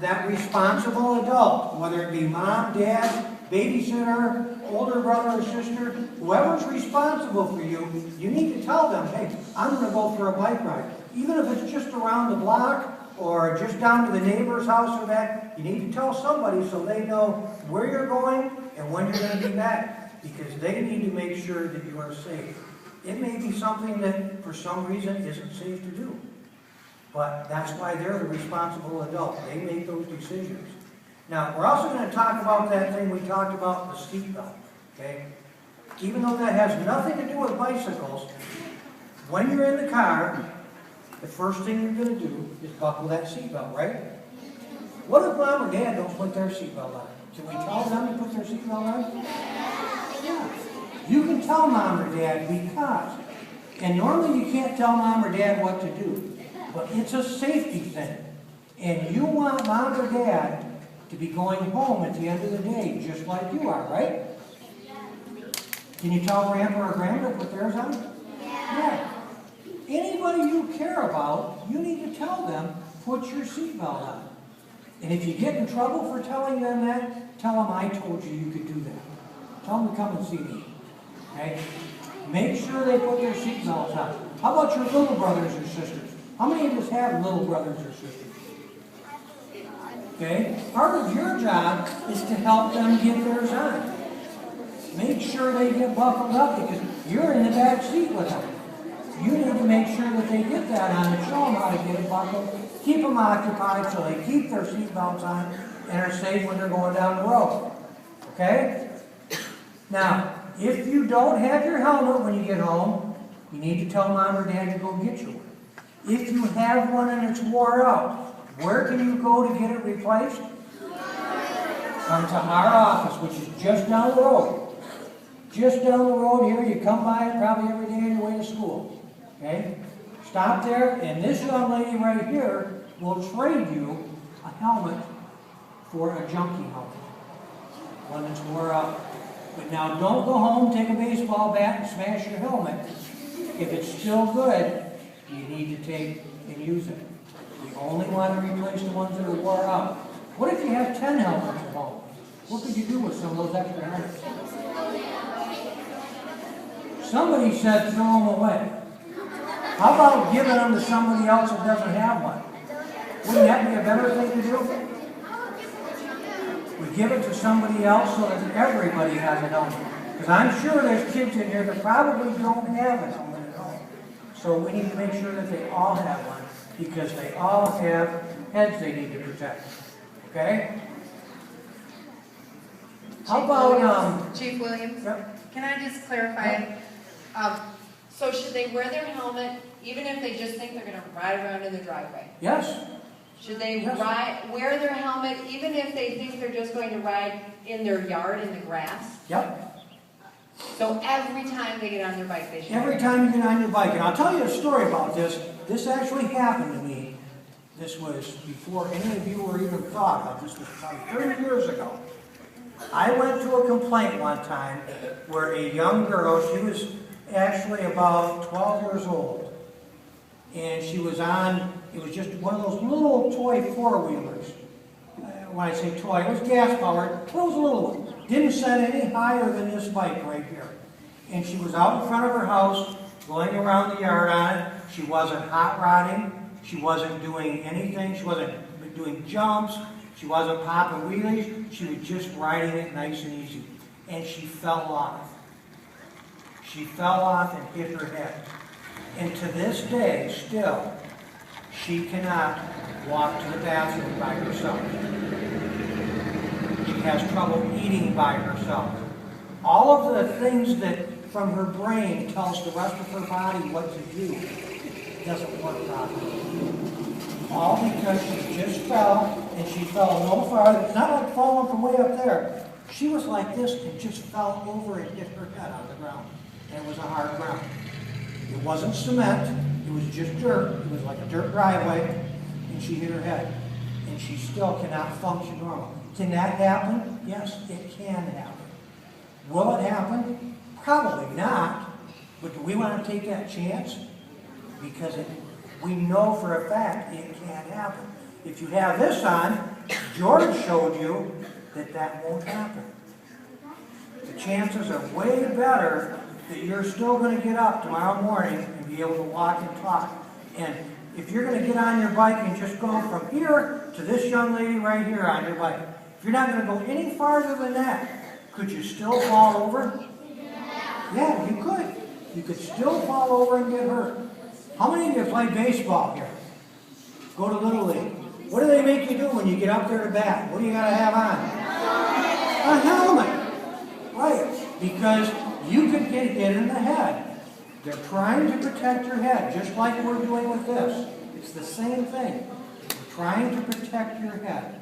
That responsible adult, whether it be mom, dad, babysitter, older brother or sister, whoever's responsible for you, you need to tell them, hey, I'm going to go for a bike ride. Even if it's just around the block or just down to the neighbor's house or that, you need to tell somebody so they know where you're going and when you're going to be back, because they need to make sure that you are safe. It may be something that for some reason isn't safe to do. But that's why they're the responsible adult. They make those decisions. Now, we're also going to talk about that thing we talked about, the seatbelt. Okay? Even though that has nothing to do with bicycles, when you're in the car, the first thing you're going to do is buckle that seatbelt, right? What if mom or dad don't put their seatbelt on? Can we tell them to put their seatbelt on? Yeah. You can tell mom or dad because, and normally you can't tell mom or dad what to do. But it's a safety thing. And you want mom or dad to be going home at the end of the day, just like you are, right? Can you tell grandpa or grandma to put theirs on? Yeah. Anybody you care about, you need to tell them, put your seatbelt on. And if you get in trouble for telling them that, tell them I told you you could do that. Tell them to come and see me. Okay? Make sure they put their seatbelts on. How about your little brothers or sisters? How many of us have little brothers or sisters? Okay? Part of your job is to help them get theirs on. Make sure they get buckled up because you're in the back seat with them. You need to make sure that they get that on and show them how to get it buckled. Keep them occupied so they keep their seatbelts on and are safe when they're going down the road. Okay? Now, if you don't have your helmet when you get home, you need to tell mom or dad to go get you one. If you have one and it's wore out, where can you go to get it replaced? Come to our office, which is just down the road. Just down the road here, you come by it probably every day on your way to school. Okay? Stop there, and this young lady right here will trade you a helmet for a junkie helmet. One that's wore out. But now don't go home, take a baseball bat, and smash your helmet. If it's still good, you need to take and use it. We only want to replace the ones that are wore out. What if you have 10 helmets at home? What could you do with some of those extra helmets? Somebody said throw them away. How about giving them to somebody else that doesn't have one? Wouldn't that be a better thing to do? We give it to somebody else so that everybody has a helmet. Because I'm sure there's kids in here that probably don't have a helmet at home. So we need to make sure that they all have one, because they all have heads they need to protect. Okay? How about Chief Williams? Yep. Can I just clarify? Yep. So should they wear their helmet even if they just think they're going to ride around in the driveway? Yes. Should they Yes. wear their helmet even if they think they're just going to ride in their yard in the grass? Yep. So every time they get on their bike, they should. Every time you get on your bike. And I'll tell you a story about this. This actually happened to me. This was before any of you were even thought of. This was about 30 years ago. I went to a complaint one time where a young girl, she was actually about 12 years old. And she was on, it was just one of those little toy four-wheelers. When I say toy, it was gas-powered, but it was a little one. Didn't set any higher than this bike right here. And she was out in front of her house, going around the yard on it. She wasn't hot rodding. She wasn't doing anything. She wasn't doing jumps. She wasn't popping wheelies. She was just riding it nice and easy. And she fell off. She fell off and hit her head. And to this day, still, she cannot walk to the bathroom by herself. She has trouble eating by herself. All of the things that from her brain tells the rest of her body what to do doesn't work properly. All because she just fell, and she fell no farther. It's not like falling from way up there. She was like this and just fell over and hit her head on the ground. And it was a hard ground. It wasn't cement. It was just dirt. It was like a dirt driveway. And she hit her head. And she still cannot function normal. Can that happen? Yes, it can happen. Will it happen? Probably not. But do we want to take that chance? Because we know for a fact it can happen. If you have this on, George showed you that that won't happen. The chances are way better that you're still going to get up tomorrow morning and be able to walk and talk. And if you're going to get on your bike and just go from here to this young lady right here on your bike, if you're not going to go any farther than that, could you still fall over? Yeah, you could. You could still fall over and get hurt. How many of you play baseball here? Go to Little League. What do they make you do when you get up there to bat? What do you got to have on? A helmet. Right. Because you could get hit in the head. They're trying to protect your head, just like we're doing with this. It's the same thing. We're trying to protect your head.